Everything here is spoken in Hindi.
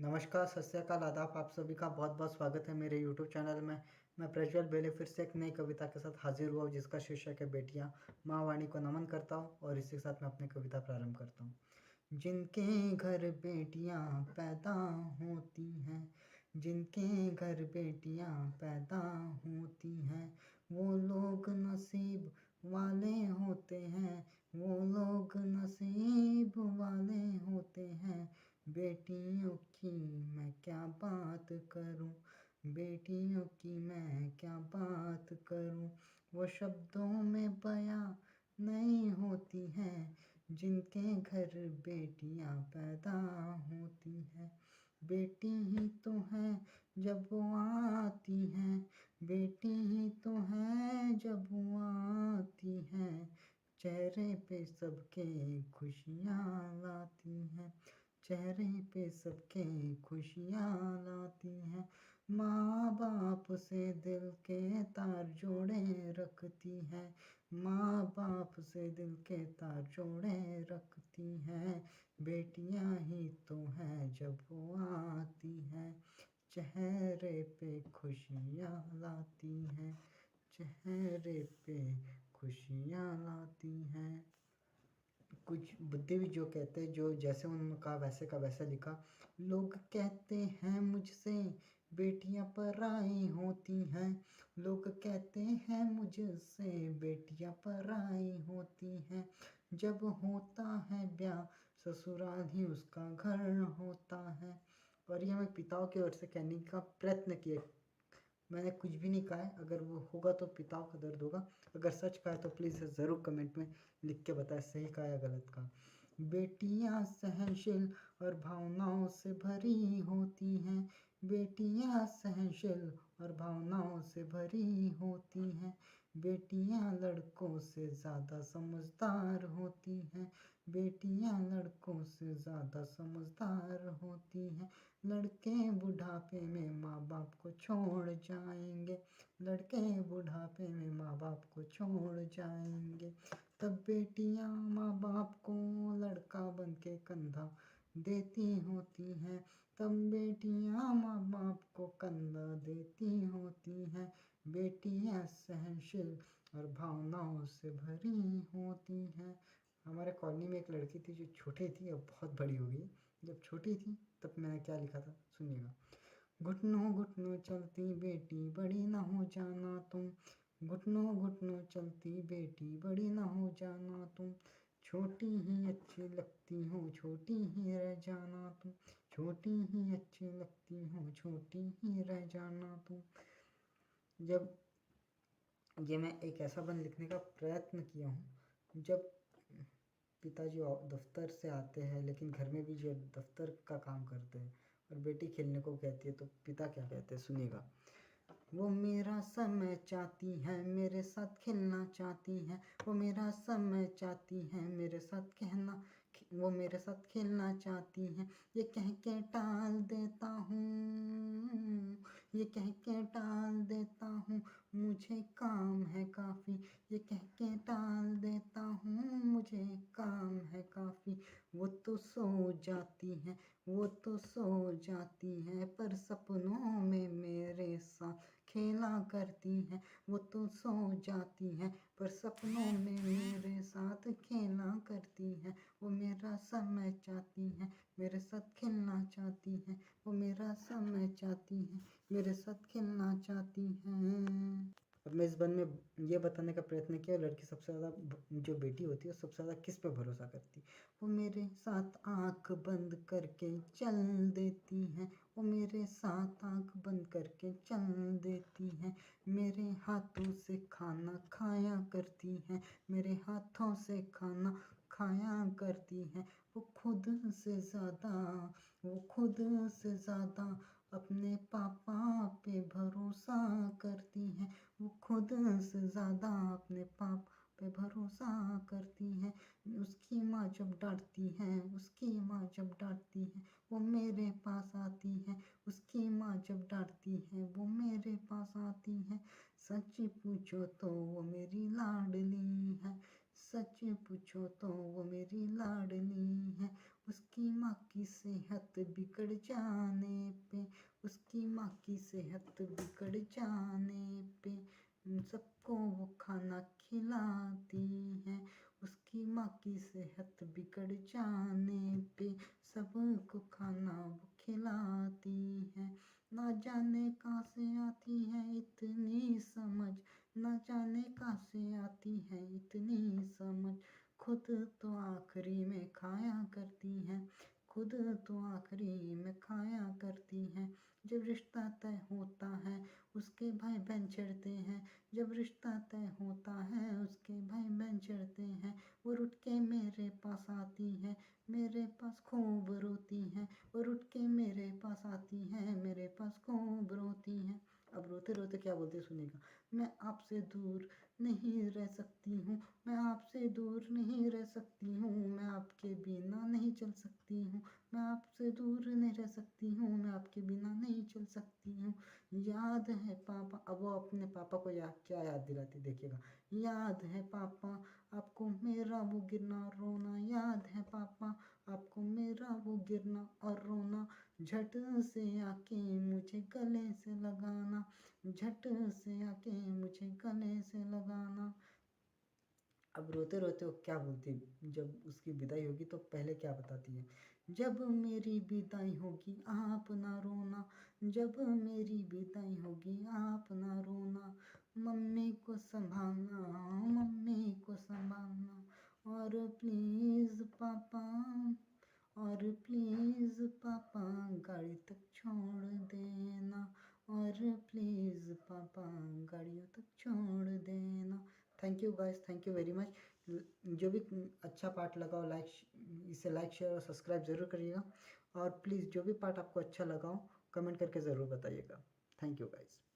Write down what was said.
नमस्कार, सत श्री अकाल, आदाब। आप सभी का बहुत-बहुत स्वागत है मेरे यूट्यूब चैनल में। मैं प्रज्वल बेले फिर से एक नई कविता के साथ हाज़िर हुआ हूँ जिसका शीर्षक है बेटियाँ। माँ वाणी को नमन करता हूँ और इसी के साथ मैं अपनी कविता प्रारंभ करता हूँ। जिनके घर बेटियाँ पैदा होती हैं, जिनके घर बेटियाँ पैदा होती हैं, वो लोग नसीब वाले होते हैं, वो लोग नसीब वाले होते हैं। बेटियों की मैं क्या बात करूं, बेटियों की मैं क्या बात करूं, वो शब्दों में बयां नहीं होती हैं, जिनके घर बेटियां पैदा होती हैं। बेटी ही तो है जब वो आती हैं, बेटी ही तो है जब वो आती हैं, चेहरे पे सबके खुशियाँ लाती हैं, चेहरे पे सबके खुशियाँ लाती हैं। माँ बाप से दिल के तार जोड़े रखती हैं, माँ बाप से दिल के तार जोड़े रखती हैं। बेटियाँ ही तो हैं जब वो आती हैं, चेहरे पे खुशियाँ लाती हैं, चेहरे पे खुशियाँ लाती हैं। कुछ बुद्धि भी जो कहते हैं, जो जैसे उनका वैसे का वैसा लिखा। लोग कहते हैं मुझसे बेटियां पराई होती हैं, लोग कहते हैं मुझसे बेटियां पराई होती हैं। जब होता है ब्याह ससुराल ही उसका घर होता है। और ये हमें पिताओं की ओर से कहने का प्रयत्न किया। मैंने कुछ भी नहीं कहा है, अगर वो होगा तो पिताओं का दर्द होगा। अगर सच कहा है तो प्लीज़ ज़रूर कमेंट में लिख के बताएं सही कहा या गलत कहा। बेटियां सहनशील और भावनाओं से भरी होती हैं, बेटियां सहनशील और भावनाओं से भरी होती हैं। बेटियां लड़कों से ज़्यादा समझदार होती हैं, बेटियां लड़कों से ज़्यादा समझदार होती हैं। लड़के बुढ़ापे में माँ बाप को छोड़ जाएंगे, लड़के बुढ़ापे में माँ बाप को छोड़ जाएंगे, तब बेटियां माँ बाप को लड़का बन के कंधा देती होती हैं, तब बेटियां माँ बाप को कंधा देती होती हैं। बेटियां सहनशील और भावनाओं से भरी होती हैं। हमारे कॉलोनी में एक लड़की थी जो छोटी थी, अब बहुत बड़ी हो गई। जब छोटी थी तब मैंने क्या लिखा था सुनिएगा। घुटनों घुटनों चलती बेटी बड़ी ना हो जाना तुम, घुटनों घुटनों चलती बेटी बड़ी ना हो जाना तुम, छोटी ही अच्छी लगती हो छोटी ही रह जाना तुम, छोटी ही अच्छी लगती हो छोटी ही रह जाना तुम। जब ये मैं एक ऐसा बंद लिखने का प्रयत्न किया हूँ जब पिताजी दफ्तर से आते हैं, लेकिन घर में भी जो दफ्तर का काम करते हैं और बेटी खेलने को कहती है तो पिता क्या कहते हैं सुनिएगा। वो मेरा समय चाहती है मेरे साथ खेलना चाहती है, वो मेरा समय चाहती है मेरे साथ कहना, वो मेरे साथ खेलना चाहती है। ये कह के टाल देता हूँ, ये कह के टाल देता हूँ, मुझे काम है काफ़ी, ये कह के टाल देता हूँ, मुझे काम है काफ़ी। वो तो सो जाती है, वो तो सो जाती है, पर सपनों में मेरे साथ खेला करती है। वो तो सो जाती है पर सपनों में मेरे साथ खेला करती है। वो मेरा समय चाहती है मेरे साथ खेलना चाहती है, वो मेरा समय चाहती है मेरे साथ खेलना चाहती है। अब मैं इस बंद में ये बताने का प्रयत्न किया लड़की सबसे ज़्यादा जो बेटी होती है सबसे ज़्यादा किस पे भरोसा करती। वो मेरे साथ आँख बंद करके चल देती हैं, वो मेरे साथ आँख बंद करके चल देती हैं, मेरे हाथों से खाना खाया करती हैं, मेरे हाथों से खाना खाया करती हैं। वो खुद से ज़्यादा, वो खुद से ज़्यादा अपने पापा पे भरोसा करती हैं, वो खुद से ज़्यादा अपने पापा पे भरोसा करती हैं। उसकी माँ जब डांटती है, उसकी माँ जब डांटती है वो मेरे पास आती है, उसकी माँ जब डांटती है वो मेरे पास आती है। सच पूछो तो वो मेरी लाडली है, सच पूछो तो वो मेरी लाडली है, उसकी माँ की सेहत बिगड़ जाने पे, उसकी माँ की सेहत बिगड़ जाने पे सबको वो खाना खिलाती है, उसकी माँ की सेहत बिगड़ जाने पे सबको खाना वो खिलाती है। ना जाने कहाँ से आती है इतनी समझ, ना जाने कहाँ से आती है इतनी समझ, खुद तो आखिरी में खाया करती है, खुद तो आखिरी में खाया करती है। जब रिश्ता तय होता है उसके भाई बहन चिढ़ते हैं, जब रिश्ता तय होता है उसके भाई बहन चिढ़ते हैं, वो रुठ के मेरे पास आती है, मेरे पास खूब रोती है, वो रुठ के मेरे पास आती है, मेरे पास खूब रोती है। अब रोते रोते क्या बोलते हैं सुनिएगा। मैं आपसे दूर नहीं रह सकती हूँ, मैं आपसे दूर नहीं रह सकती हूँ, मैं आपके बिना नहीं चल सकती हूँ, मैं आपसे दूर नहीं रह सकती हूँ, मैं आपके बिना नहीं चल सकती हूँ। याद है पापा, अब वो अपने पापा को क्या याद दिलाती देखिएगा। याद है पापा आपको मेरा वो गिरना और रोना, याद है पापा आपको मेरा वो गिरना और रोना, झट से आके मुझे गले से लगाना, झट से आके मुझे गले से लगाना। अब रोते रोते वो क्या बोलती है, जब उसकी विदाई होगी तो पहले क्या बताती है। जब मेरी विदाई होगी आप ना रोना, जब मेरी विदाई होगी आप ना रोना, मम्मी को संभालना, मम्मी को संभालना, और प्लीज़ पापा, और प्लीज़ पापा गाड़ी तक छोड़ देना, और प्लीज़ पापा गाड़ियों तक छोड़ देना। Thank you guys, thank you very much. जो भी अच्छा पार्ट लगा हो इसे लाइक शेयर और सब्सक्राइब ज़रूर करिएगा, और प्लीज़ जो भी पार्ट आपको अच्छा लगा हो कमेंट करके ज़रूर बताइएगा। Thank you guys.